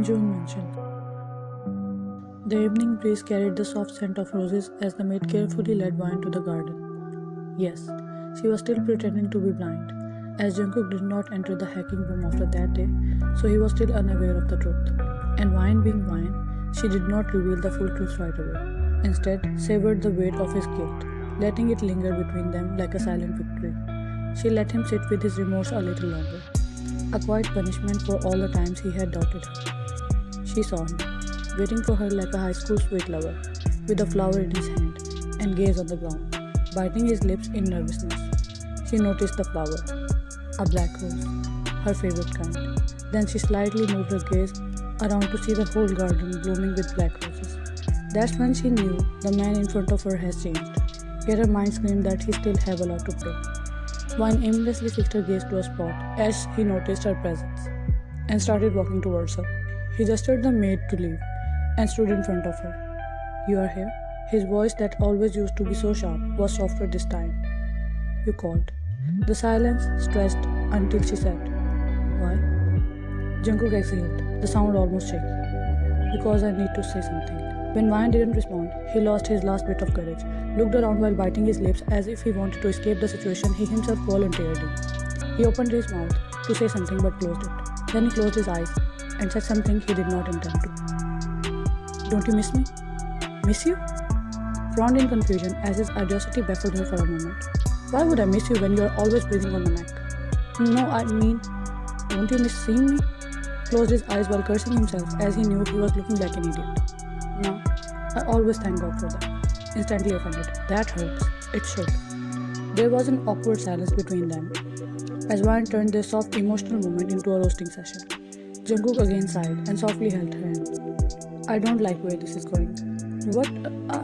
Jeon mentioned. The evening breeze carried the soft scent of roses as the maid carefully led wine to the garden. Yes, she was still pretending to be blind, as Jungkook did not enter the hacking room after that day, so he was still unaware of the truth. And wine being wine, she did not reveal the full truth right away. Instead, savored the weight of his guilt, letting it linger between them like a silent victory. She let him sit with his remorse a little longer, a quiet punishment for all the times he had doubted her. She saw him, waiting for her like a high school sweet lover, with a flower in his hand, and gaze on the ground, biting his lips in nervousness. She noticed the flower, a black rose, her favorite kind. Then she slightly moved her gaze around to see the whole garden blooming with black roses. That's when she knew the man in front of her has changed. Yet her mind screamed that he still have a lot to play. Vine aimlessly fixed her gaze to a spot as he noticed her presence and started walking towards her. He gestured the maid to leave and stood in front of her. "You are here?" His voice, that always used to be so sharp, was softer this time. "You called." The silence stretched until she said, "Why?" Jungkook exhaled, the sound almost shaky. "Because I need to say something." When Vine didn't respond, he lost his last bit of courage, looked around while biting his lips as if he wanted to escape the situation he himself volunteered in. He opened his mouth to say something but closed it. Then he closed his eyes and said something he did not intend to. "Don't you miss me?" "Miss you?" Frowned in confusion as his curiosity baffled her for a moment. "Why would I miss you when you are always breathing on my neck?" "No, I mean, don't you miss seeing me?" Closed his eyes while cursing himself as he knew he was looking like an idiot. "No, I always thank God for that." Instantly offended. "That hurts. It should." There was an awkward silence between them as Vine turned their soft emotional moment into a roasting session. Jungkook again sighed and softly held her hand. "I don't like where this is going." "What?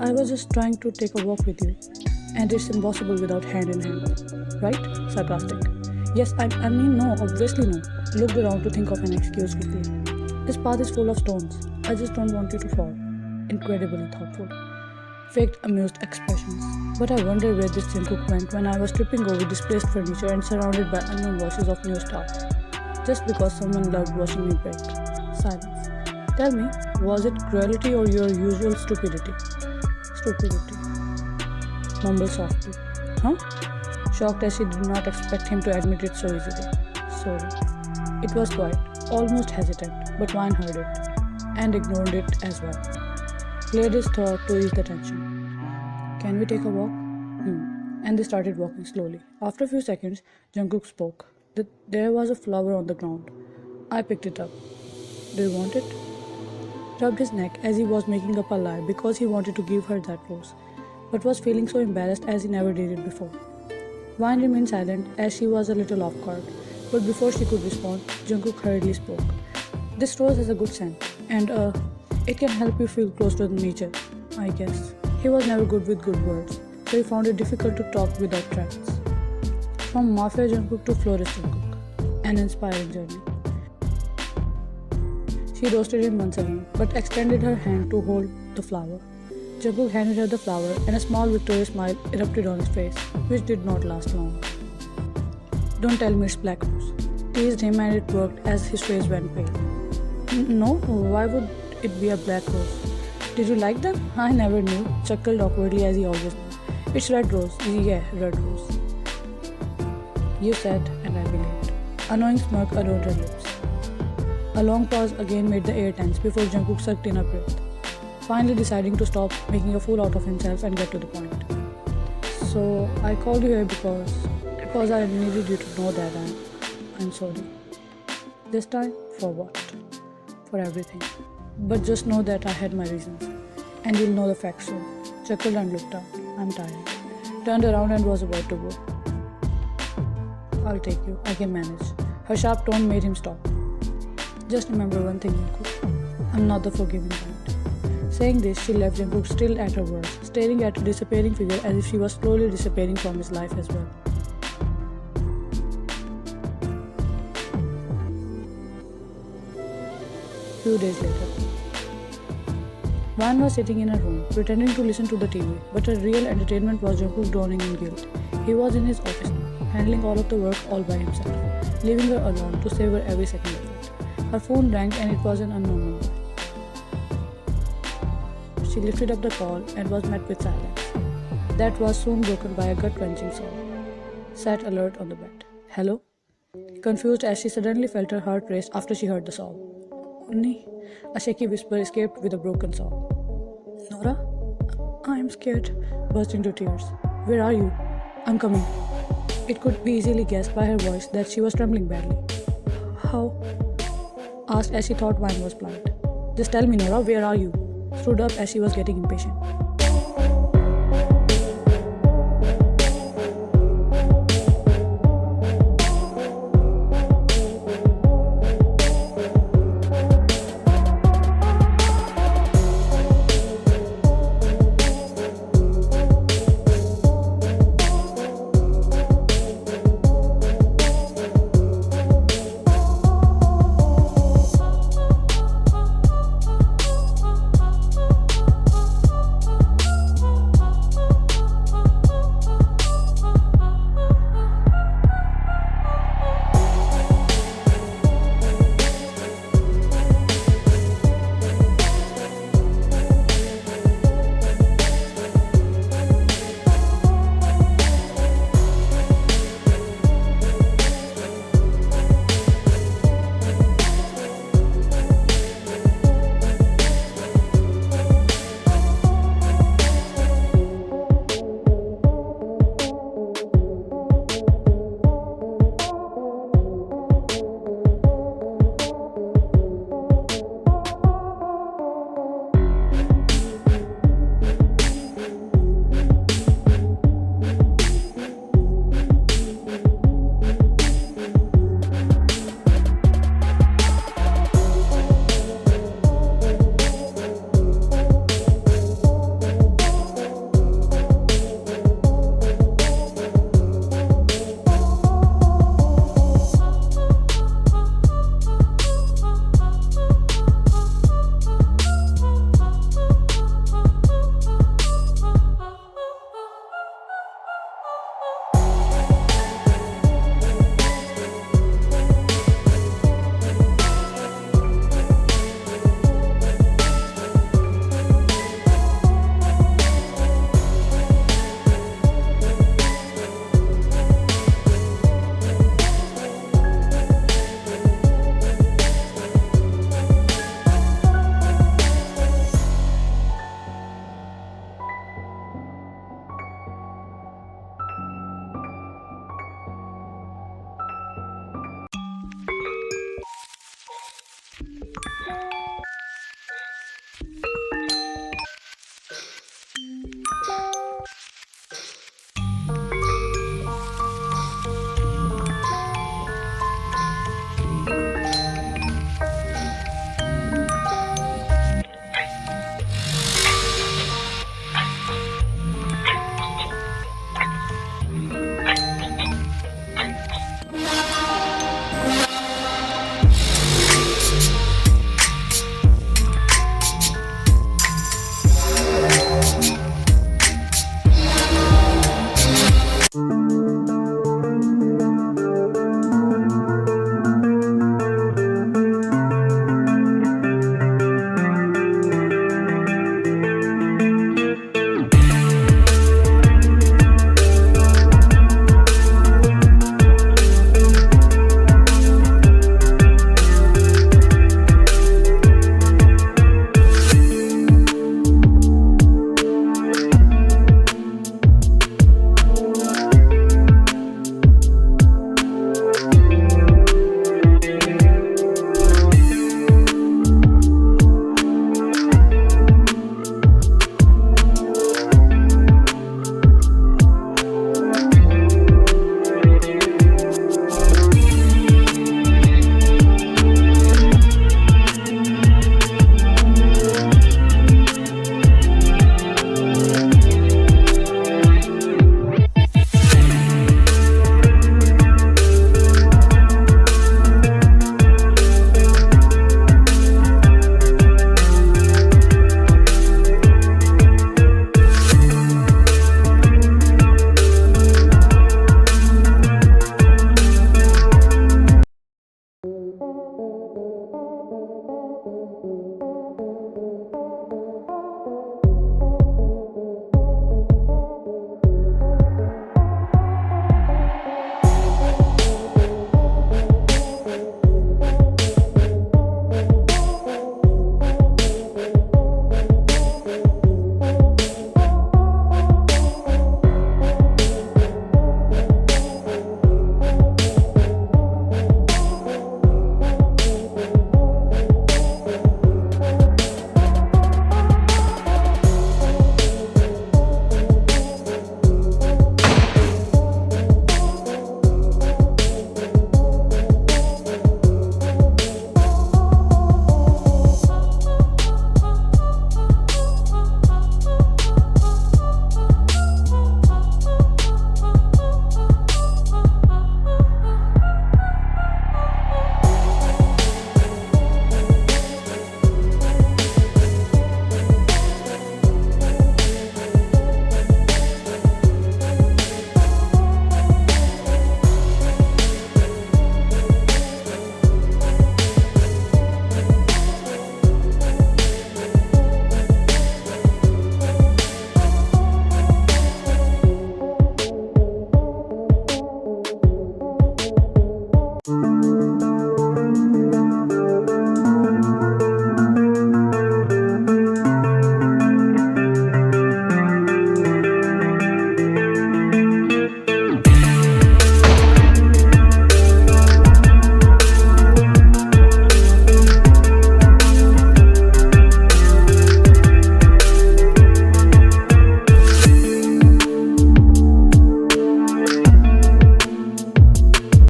I was just trying to take a walk with you. And it's impossible without hand in hand. Right?" Sarcastic. "Yes, I mean no, obviously no." Looked around to think of an excuse quickly. "This path is full of stones. I just don't want you to fall." Incredibly thoughtful. Faked amused expressions. "But I wonder where this Jungkook went when I was tripping over displaced furniture and surrounded by unknown voices of new staff. Just because someone loved watching me break." Silence. "Tell me, was it cruelty or your usual stupidity?" "Stupidity." Mumbled softly. "Huh?" Shocked as she did not expect him to admit it so easily. "Sorry." It was quiet, almost hesitant, but Vine heard it and ignored it as well. Cleared his throat to ease the tension. "Can we take a walk?" And they started walking slowly. After a few seconds, Jungkook spoke. There was a flower on the ground. "I picked it up. Do you want it?" Rubbed his neck as he was making up a lie because he wanted to give her that rose, but was feeling so embarrassed as he never did it before. Vine remained silent as she was a little off guard, but before she could respond, Jungkook hurriedly spoke. "This rose has a good scent, and it can help you feel close to nature, I guess." He was never good with good words, so he found it difficult to talk without tracks. From Mafia Jungkook to Florist Jungkook, an inspiring journey. She roasted him once again, but extended her hand to hold the flower. Jungkook handed her the flower, and a small victorious smile erupted on his face, which did not last long. "Don't tell me it's black rose." Teased him, and it worked as his face went pale. "No, why would it be a black rose? Did you like them?" "I never knew," chuckled awkwardly as he always knew. "It's red rose." "Yeah, red rose." "You said, and I believed." Annoying smirk adorned her lips. A long pause again made the air tense before Jungkook sucked in a breath, finally deciding to stop making a fool out of himself and get to the point. "So, I called you here because I needed you to know that I'm sorry. This time, for what? For everything. But just know that I had my reasons, and you'll know the facts soon." Chuckled and looked up. "I'm tired." Turned around and was about to go. "I'll take you. I can manage." Her sharp tone made him stop. "Just remember one thing, Jungkook. I'm not the forgiving kind." Saying this, she left Jungkook still at her worst, staring at her disappearing figure as if she was slowly disappearing from his life as well. Few days later, Van was sitting in her room, pretending to listen to the TV, but her real entertainment was Jungkook drowning in guilt. He was in his office now, handling all of the work all by himself, leaving her alone to savor every second of it. Her phone rang and it was an unknown number. She lifted up the call and was met with silence. That was soon broken by a gut-wrenching sob. Sat alert on the bed. "Hello?" Confused as she suddenly felt her heart race after she heard the sob. "Unni?" A shaky whisper escaped with a broken sob. "Nora? I am scared." Burst into tears. "Where are you?" "I'm coming." It could be easily guessed by her voice that she was trembling badly. "How?" Asked as she thought Vine was blind. "Just tell me, Nora, where are you?" Stood up as she was getting impatient.